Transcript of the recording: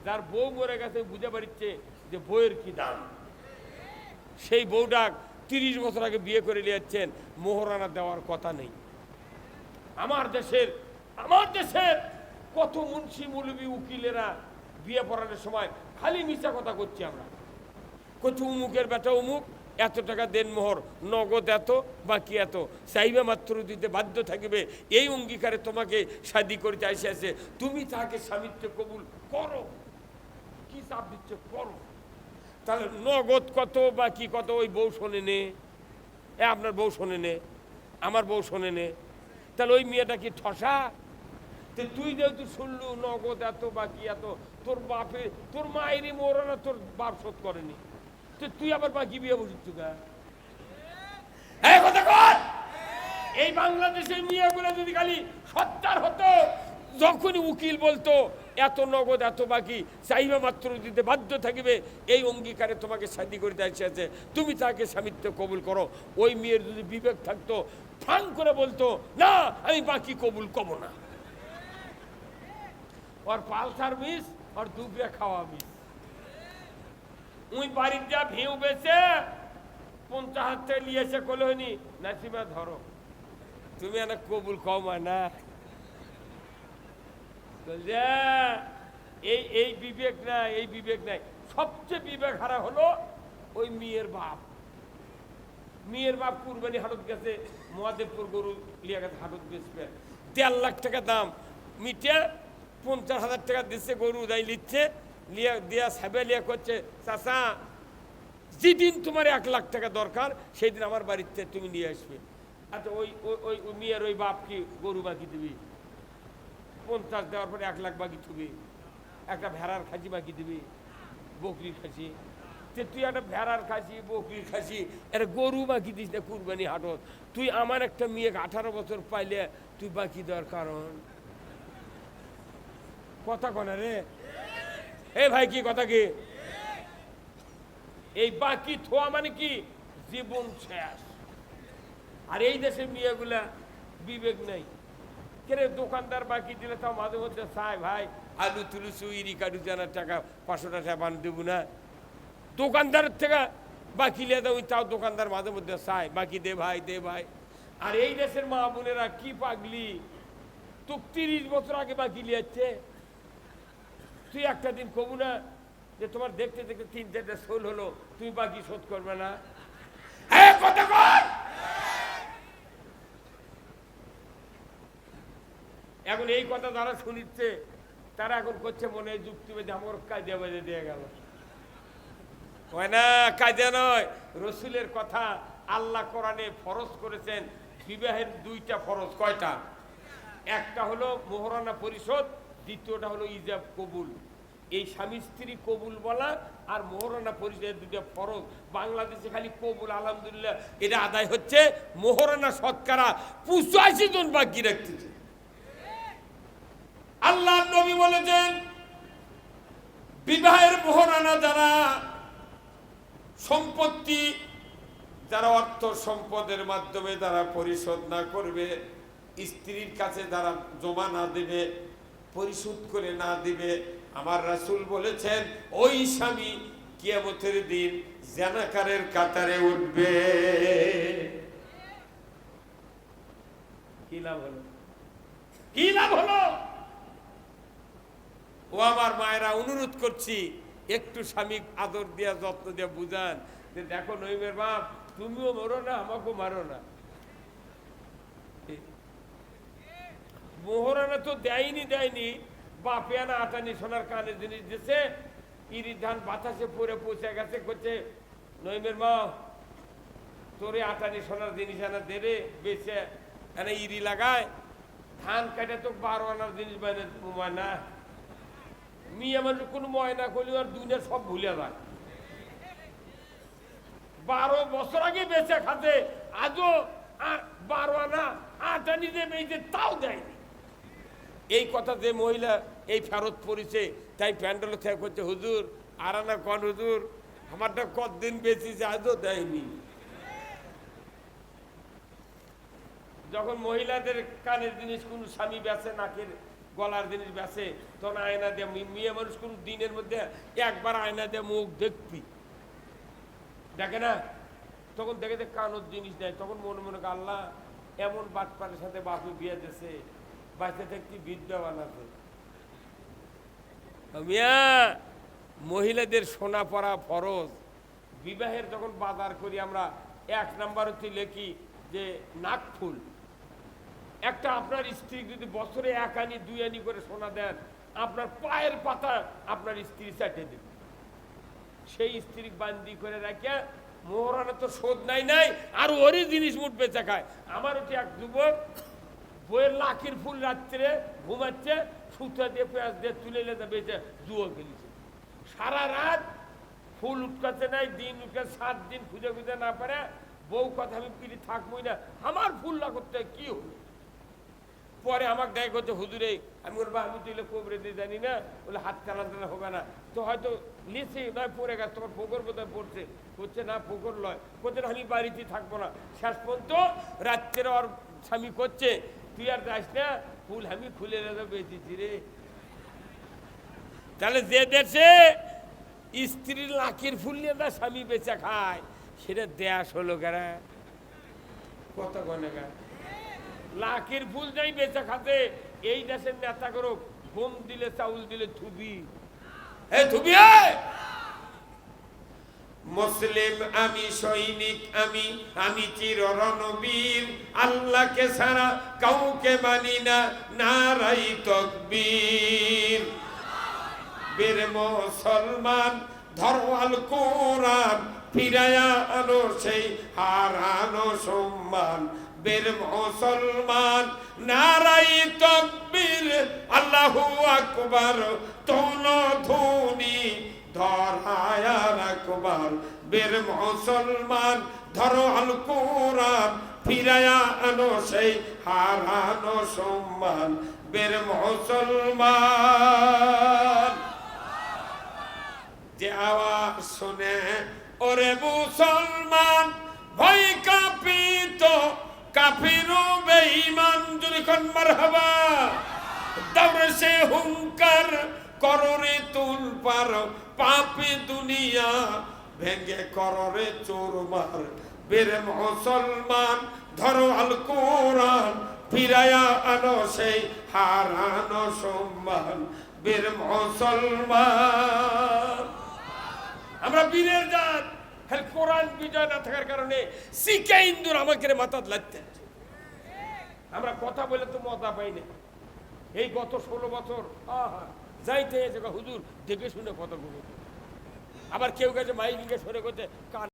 যার বউ মরে গেছে বুঝে পারিচ্ছে যে বউয়ের কি দাম। সেই বউটা 30 বছর আগে বিয়ে করে নিয়ে যাচ্ছেন, মোহরানা দেওয়ার কথা নেই। আমার দেশের কত মুন্সি মৌলবি উকিলেরা বিয়ে পড়ানোর সময় খালি মিথ্যা কথা করছি আমরা। কত উমুকের বেটা উমুক, এত টাকা দেন মোহর, নগদ এত, বাকি এত, চাইবে মাত্র দিতে বাধ্য থাকিবে, এই অঙ্গীকারে তোমাকে শাদি করতে আসে, তুমি তাকে স্বামিত্ব কবুল করো। কি চাপ দিচ্ছে, করো। তাহলে নগদ কত, বাকি কত, ওই বউ শোনে নে, আপনার বউ শোনে নে, আমার বউ শোনে নে, তাহলে ওই মেয়েটা কি ঠসা? তুই যেহেতু শুনলু নগদ এত, বাকি এত, তোর বাপে, তোর মায়েরই মোহরানা তোর বাপ শোধ করেনি, তুই আবার বাকি বিয়ে বসিস গা? এই বাংলাদেশের মেয়েগুলো যদি খালি সত্যার হতো, যখনই উকিল বলতো এত নগদ এত বাকি, চাইবে মাত্র দিতে বাধ্য থাকিবে, এই অঙ্গীকারে তোমাকে শাদী করিতে আসিয়াছে, তুমি তাকে স্বামিত্ব কবুল করো, ওই মেয়ের যদি বিবেক থাকতো ফাং করে বলতো না আমি বাকি কবুল করবো না। ওর পালসার মিস, ওর দুপুরে খাওয়া মিস। উই বাড়ির যা ভিউ বেছে 50 টাকা নিয়েছে কলহনি, নাসিমা ধরো, তুমি এনে কবুল কমা না। এই বিবেক না, এই বিবেক নাই। সবচেয়ে বিবেক হারা হলো ওই মেয়ের বাপ। মেয়ের বাপ কুরবানি হাটত গেছে, মহাদেবপুর গরু লিয়া গেছে হাটত বেচবে, 1.5 লাখ টাকা দাম, মিটে 50,000 টাকা দিচ্ছে, গরু দায় লিখছে, লিয়া দিয়া সাবে লিয়া করছে, চাচা যেদিন তোমার 1 লাখ টাকা দরকার সেই দিন আমার বাড়িতে তুমি নিয়ে আসবে। আচ্ছা ওই ওই ওই মেয়ের ওই বাপ কি গরু বাকি দিবি? 50 দেওয়ার পরে 1 লাখ বাকি থুবি, একটা ভেড়ার খাসি বাকি দিবি, বকরির খাসি, তুই একটা ভেড়ার খাসি, বকরির খাসি, একটা গরু বাকি দিস না কুরবানি হাটত। তুই আমার একটা মেয়ে 18 বছর পাইলে তুই বাকি দেওয়ার কারণ কথা কনা রে? এ ভাই কি কথা কি? এই বাকি থোয়া মানে কি জীবন শেষ। আর এই দেশের মেয়েগুলা বিবেক নেই। কেরে দোকানদার বাকি দিলে তাও মাঝে মধ্যে চায় ভাই আলু তুলুসু ইরি কাটু জানার টাকা 500 টাকা বান দেবো না, দোকানদারের থেকে বাকি লিয়ে দেবো, তাও দোকানদার মাঝে মধ্যে চায় বাকি দে ভাই, দে ভাই। আর এই দেশের মা বোনেরা কি পাগলি, তো 30 বছর আগে বাকি লিয়াচ্ছে। তুই একটা দিন কবু না যে তোমার দেখতে দেখতে 3-4টা সোল হলো, তুমি বাকি শোধ করবে না? হ্যাঁ কথা কর। এখন এই কথা যারা শুনিচ্ছে তারা এখন করছে মনে হয় যুক্তি বেঁধে আমার কাজে বেঁধে দিয়ে গেল। হয় না, কাজে নয়। রসুলের কথা আল্লাহ কোরআনে ফরজ করেছেন বিবাহের 2টা ফরজ। কয়টা? একটা হলো মোহরানা পরিশোধ, দ্বিতীয়টা হলো ইজাব কবুল। এই স্বামী স্ত্রী কবুল বলা আর মোহরানা পরিশোধের 2টা ফরজ। বাংলাদেশে খালি কবুল আলহামদুলিল্লাহ এটা আদায় হচ্ছে, মোহরানা শতকরা 85 জন বাকি রাখতেছে। আল্লাহ নবী বলেছেন বিবাহের মোহরানা যারা সম্পত্তি, যারা অর্থ সম্পদের মাধ্যমে যারা পরিশোধ না করবে, স্ত্রীর কাছে যারা জমা না দিবে, পরিশোধ করে না দিবে, আমার রাসূল বলেছেন ওই স্বামী কিয়ামতের দিন জানাকারের কাতারে উঠবে। কি লাভ হলো? কি লাভ হলো? ও আমার মায়েরা, অনুরোধ করছি একটু স্বামী আদর দিয়া যত্ন দিয়া বুঝান যে দেখো নইমের বাপ তুমিও মরো না আমাকেও মারো না। মোহরানা তো দেয়নি, বাপে আনা আটানি সোনার কানে জিনিস দিছে, ইরি ধান বাতাসে পরে পৌঁছে গেছে, করছে নইমের মা তোরে আটানি সোনার জিনিস আনা দে রে, বেছে এনে ইরি লাগায়, ধান কাটে তো 12 আনার জিনিস বাইরে না। মেয়ে মানুষ কোনো ময়না করলে আর দুনিয়া সব ভুলে যায়। 12 বছর আগে বেঁচে খাতে, আজও 12 আনা আটানি যে বেঁচে তাও দেয়নি। এই কথা যে মহিলা এই ফেরত পড়েছে, তাই প্যান্ডেল থেকে করছে হুজুর আর আনা কন হুজুর, আমারটা কতদিন বেঁচেছে আজও দেয়নি। যখন মহিলাদের কানের জিনিস কোন স্বামী বেচে, নাকের গলার জিনিস বেছে, তখন আয়না দিয়ে মেয়ে মানুষ কোন দিনের মধ্যে একবার আয়না দিয়ে মুখ দেখবি, দেখে না? তখন দেখে যে কানোর জিনিস নেয়, তখন মনে মনে আল্লাহ এমন বাটপারের সাথে বাপু বিয়ে দিয়েছে, বাচ্চা থাকতে বিদ্যা বানাতে। মিয়া, মহিলাদের সোনা পরা ফরজ। বিবাহের যখন বাজার করি আমরা 1 নাম্বার হচ্ছে লেখি যে নাকফুল। একটা আপনার স্ত্রী যদি বছরে 1 আনি 2 আনি করে সোনা দেন, আপনার পায়ের পাতা আপনার স্ত্রী চাটে দেবে। সেই স্ত্রী বান্দি করে রাখে, মোহরানা তো শোধ নাই আর ওরই জিনিস মুঠ বেচা খায়। আমার হচ্ছে এক যুবক বইয়ের লাখির ফুল রাত্রে ঘুমাচ্ছে, সুতা দিয়ে পেঁয়াজ দিয়ে তুলে বেঁচে জুয়ো খেলেছে। সারা রাত ফুল উটকাতে নাই, দিন উটকাতে 7 দিন খুঁজে খুঁজে না পারে। বউ কথা আমি পিড়ি থাকবোই না, আমার ফুল না করতে কি হলো। পরে আমাকে দেয় করছে হুজুরে, আমি বলবো আমি তুইলে কবরে দিয়ে জানি না, বলে হাত চালাতে হবে না, তো হয়তো লিচে নয় পড়ে গেছে, তোমার পোকর বোধহয় পড়ছে। করছে না পোকর লয়, করছে আমি বাড়িতে থাকবো না। শেষ পর্যন্ত রাত্রে ওর স্বামী করছে, তুই আর যাস না, ফুল আমি খুলে বেঁচেছি রে। তাহলে যে দেশে স্ত্রীর লাখির ফুল নিয়ে তার স্বামী বেচা খায়, সেটা দেশ হলো কারা? কত গনে গা লাখির ফুল যাই বেচা খাতে। এই দেশের নেতা করো গম দিলে চাউল দিলে থুবি, থুবি। মুসলিম আমি, সৈনিক আমি, আমি চির রণবীর, আল্লাহকে ছাড়া কাউকে মানি না, নারাই তাকবীর। বীর মুসলমান ধরো আল কোরআন, ফিরায়া আনো সেই হারানো সম্মান। বীর মুসলমান নারাই তাকবীর, আল্লাহু আকবার, তোল ধ্বনি ধরায়া রাখবার। বীর মুসলমান ধরো আল কোরআন, ফিরায়া আনো সেই হারানো সম্মান। বীর মুসলমান যে আওয়াজ শুনে ওরে মুসলমান, ভয় কাঁপিত কাফির বেঈমান। যখন মারহাবা দৌড়ে সে হুঙ্কার, কররে তুল পার, পাপে দুনিয়া ভেঙ্গে কররে চোরমার। বীর মুসলমান ধরো আল কোরআন, ফিরায়া আনো সেই হারানো সম্মান। বীর মুসলমান আমরা বীরের জাত, কোরআন বিজয় না থাকার কারণে শিখে ইন্দুর আমাকে মাথা লাগতে। আমরা কথা বলে তো মজা পাই না। এই গত 16 বছর যাইতে হুজুর দেখে শুনে কথা বলবো। আবার কেউ কাছে মাইকিংয়ে সরে করতে কান